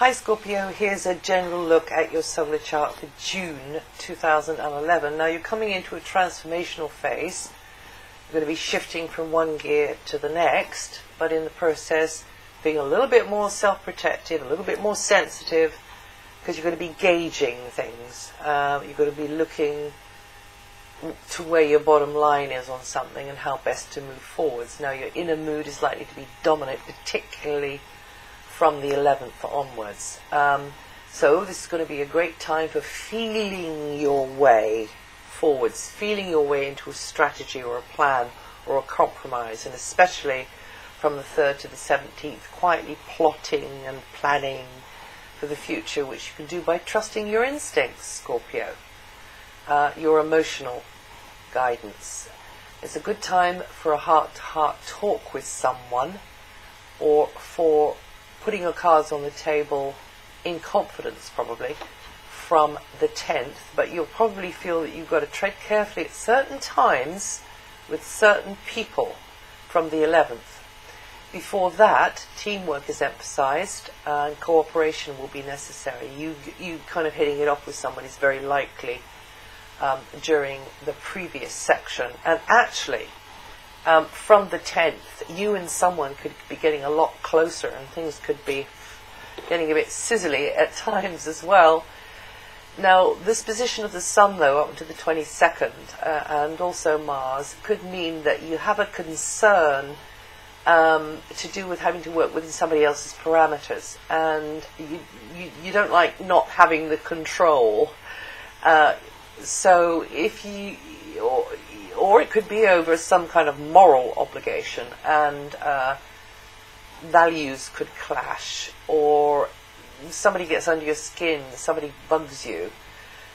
Hi Scorpio, here's a general look at your solar chart for June 2011. Now you're coming into a transformational phase. You're going to be shifting from one gear to the next, but in the process being a little bit more self-protected, a little bit more sensitive, because you're going to be gauging things. You're going to be looking to where your bottom line is on something and how best to move forwards. Now your inner mood is likely to be dominant, particularly from the 11th onwards. So this is going to be a great time for feeling your way forwards, feeling your way into a strategy or a plan or a compromise, and especially from the 3rd to the 17th, quietly plotting and planning for the future, which you can do by trusting your instincts, Scorpio, your emotional guidance. It's a good time for a heart-to-heart talk with someone, or for putting your cards on the table in confidence, probably, from the 10th, but you'll probably feel that you've got to tread carefully at certain times with certain people from the 11th. Before that, teamwork is emphasized and cooperation will be necessary. You kind of hitting it off with someone is very likely during the previous section. And actually, from the 10th, you and someone could be getting a lot closer, and things could be getting a bit sizzly at times as well. Now, this position of the Sun, though, up to the 22nd, and also Mars, could mean that you have a concern to do with having to work within somebody else's parameters, and you don't like not having the control. So if you, or it could be over some kind of moral obligation, and values could clash, or somebody gets under your skin, somebody bugs you.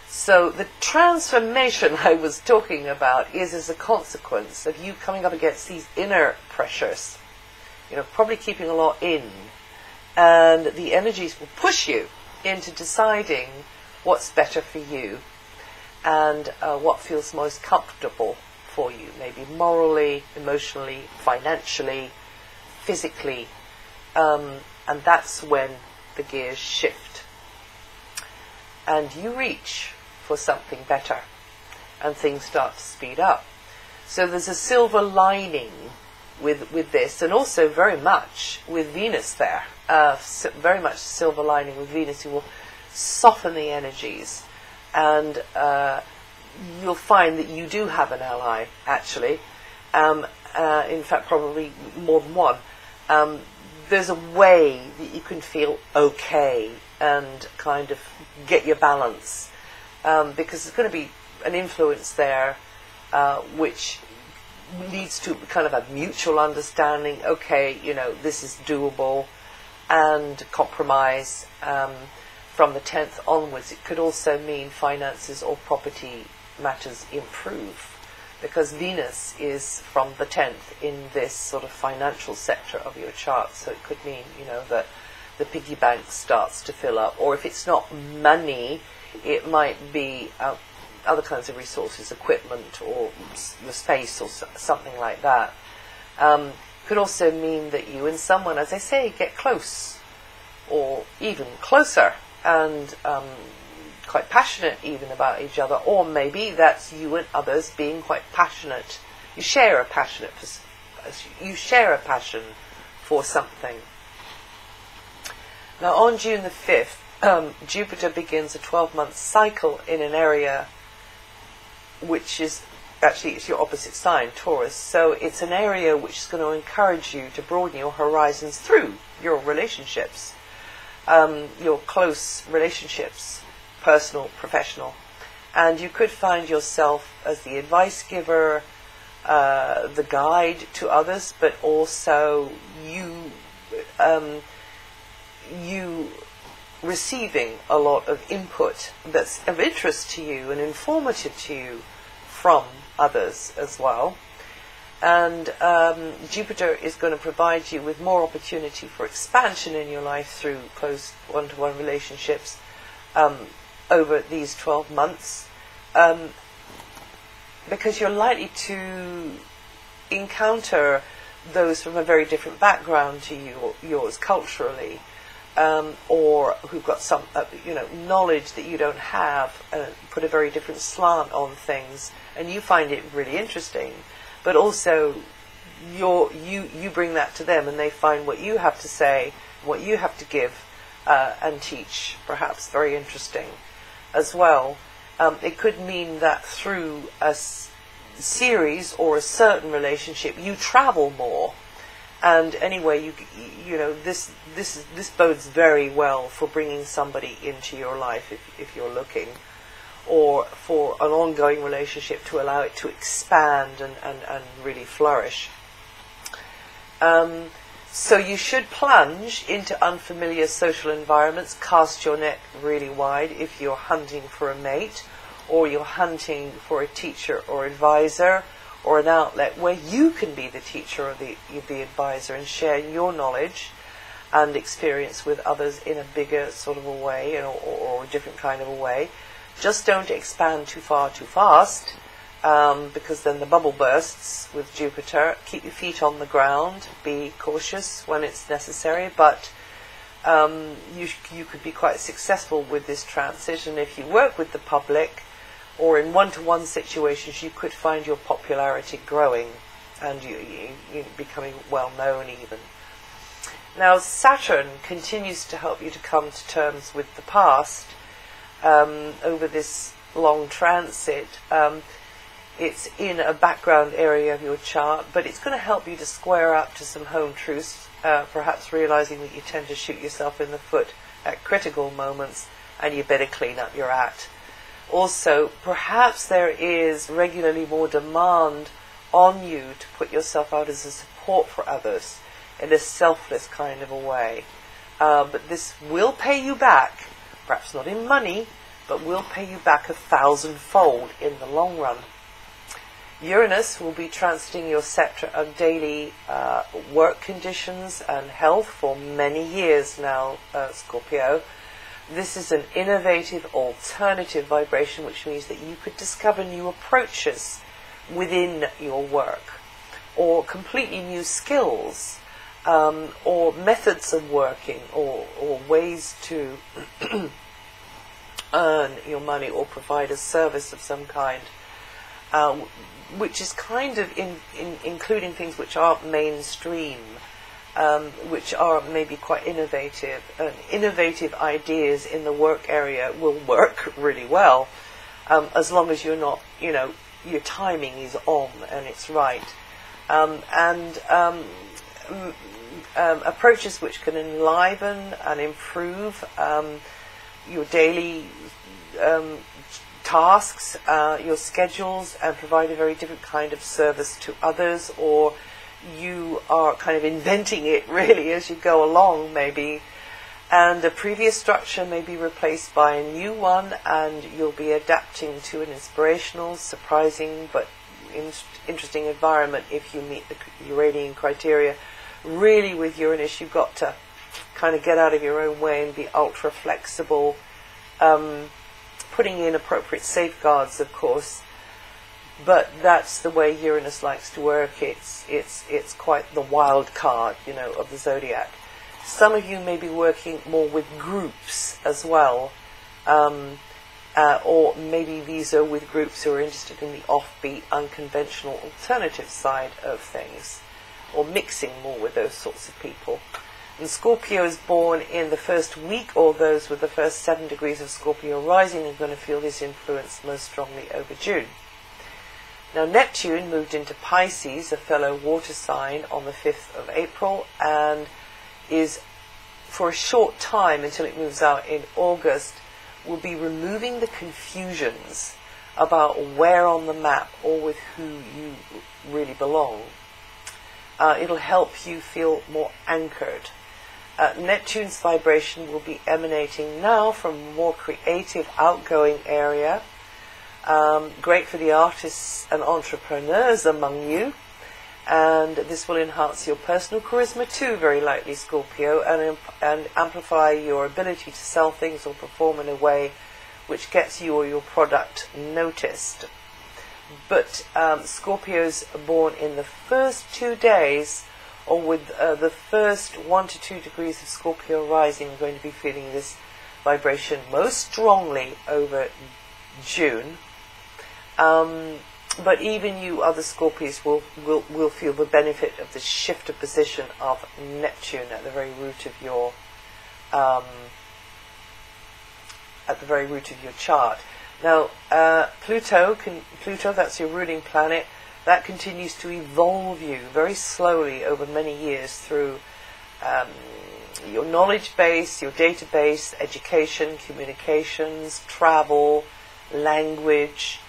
So the transformation I was talking about is as a consequence of you coming up against these inner pressures, probably keeping a lot in, and the energies will push you into deciding what's better for you and what feels most comfortable for you, maybe morally, emotionally, financially, physically, and that's when the gears shift and you reach for something better and things start to speed up. So there's a silver lining with this, and also very much with Venus there, very much silver lining with Venus, who will soften the energies, and you'll find that you do have an ally, actually, in fact probably more than one. There's a way that you can feel okay and kind of get your balance, because there's going to be an influence there which leads to kind of a mutual understanding. Okay, this is doable, and compromise. From the 10th onwards, it could also mean finances or property matters improve, because Venus is from the 10th in this sort of financial sector of your chart. So it could mean, that the piggy bank starts to fill up, or if it's not money, it might be other kinds of resources, equipment, or the space, or something like that. Could also mean that you and someone, as I say, get close, or even closer, and quite passionate even about each other, or maybe that's you and others being quite passionate. You share a passion for something. Now on June the 5th, Jupiter begins a 12-month cycle in an area which is actually, it's your opposite sign, Taurus. So it's an area which is going to encourage you to broaden your horizons through your relationships, your close relationships, personal, professional. And you could find yourself as the advice giver, the guide to others, but also you receiving a lot of input that's of interest to you and informative to you from others as well. And Jupiter is going to provide you with more opportunity for expansion in your life through close one-to-one relationships over these 12 months, because you're likely to encounter those from a very different background to yours culturally, or who've got some knowledge that you don't have, put a very different slant on things, and you find it really interesting, but also you bring that to them, and they find what you have to say, what you have to give and teach, perhaps very interesting as well. It could mean that through a series or a certain relationship, you travel more. And anyway, this bodes very well for bringing somebody into your life if you're looking, or for an ongoing relationship to allow it to expand and really flourish. So you should plunge into unfamiliar social environments, cast your net really wide if you're hunting for a mate, or you're hunting for a teacher or advisor, or an outlet where you can be the teacher or the advisor and share your knowledge and experience with others in a bigger sort of a way, or a different kind of a way. Just don't expand too far too fast, because then the bubble bursts with Jupiter. Keep your feet on the ground. Be cautious when it's necessary, but you could be quite successful with this transit. And if you work with the public or in one-to-one situations, you could find your popularity growing and you becoming well known even. Now Saturn continues to help you to come to terms with the past over this long transit. It's in a background area of your chart, but it's going to help you to square up to some home truths, perhaps realizing that you tend to shoot yourself in the foot at critical moments, and you better clean up your act. Also, perhaps there is regularly more demand on you to put yourself out as a support for others in a selfless kind of a way. But this will pay you back, perhaps not in money, but will pay you back 1,000-fold in the long run. Uranus will be transiting your sector of daily work conditions and health for many years now, Scorpio. This is an innovative, alternative vibration, which means that you could discover new approaches within your work, or completely new skills, or methods of working, or ways to earn your money or provide a service of some kind, which is kind of including things which aren't mainstream, which are maybe quite innovative. Innovative ideas in the work area will work really well, as long as you're not, your timing is on and it's right. Approaches which can enliven and improve your daily tasks, your schedules, and provide a very different kind of service to others, or you are kind of inventing it really as you go along maybe, and a previous structure may be replaced by a new one, and you'll be adapting to an inspirational, surprising but interesting environment if you meet the Uranian criteria. Really, with Uranus, you've got to kind of get out of your own way and be ultra flexible, putting in appropriate safeguards, of course. But that's the way Uranus likes to work. It's quite the wild card, of the zodiac. Some of you may be working more with groups as well, or maybe these are with groups who are interested in the offbeat, unconventional, alternative side of things, or mixing more with those sorts of people. And Scorpio is born in the first week, or those with the first 7 degrees of Scorpio rising are going to feel his influence most strongly over June. Now Neptune moved into Pisces, a fellow water sign, on the 5th of April, and is, for a short time until it moves out in August, will be removing the confusions about where on the map or with who you really belong. It'll help you feel more anchored. Neptune's vibration will be emanating now from a more creative, outgoing area. Great for the artists and entrepreneurs among you, and this will enhance your personal charisma too, very likely, Scorpio, and amplify your ability to sell things or perform in a way which gets you or your product noticed. But Scorpios born in the first 2 days or with the first 1 to 2 degrees of Scorpio rising, are going to be feeling this vibration most strongly over June. But even you other Scorpios will feel the benefit of the shift of position of Neptune at the very root of your chart. Now, Pluto, that's your ruling planet, that continues to evolve you very slowly over many years through your knowledge base, your database, education, communications, travel, language,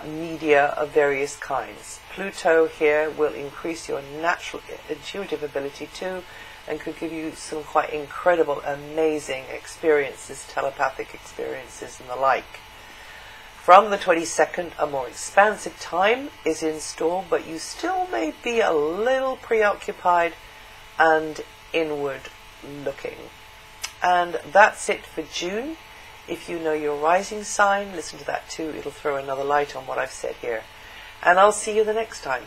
media of various kinds. Pluto here will increase your natural intuitive ability too, and could give you some quite incredible, amazing experiences, telepathic experiences and the like. From the 22nd, a more expansive time is in store, but you still may be a little preoccupied and inward looking. And that's it for June. If you know your rising sign, listen to that too. It'll throw another light on what I've said here. And I'll see you the next time.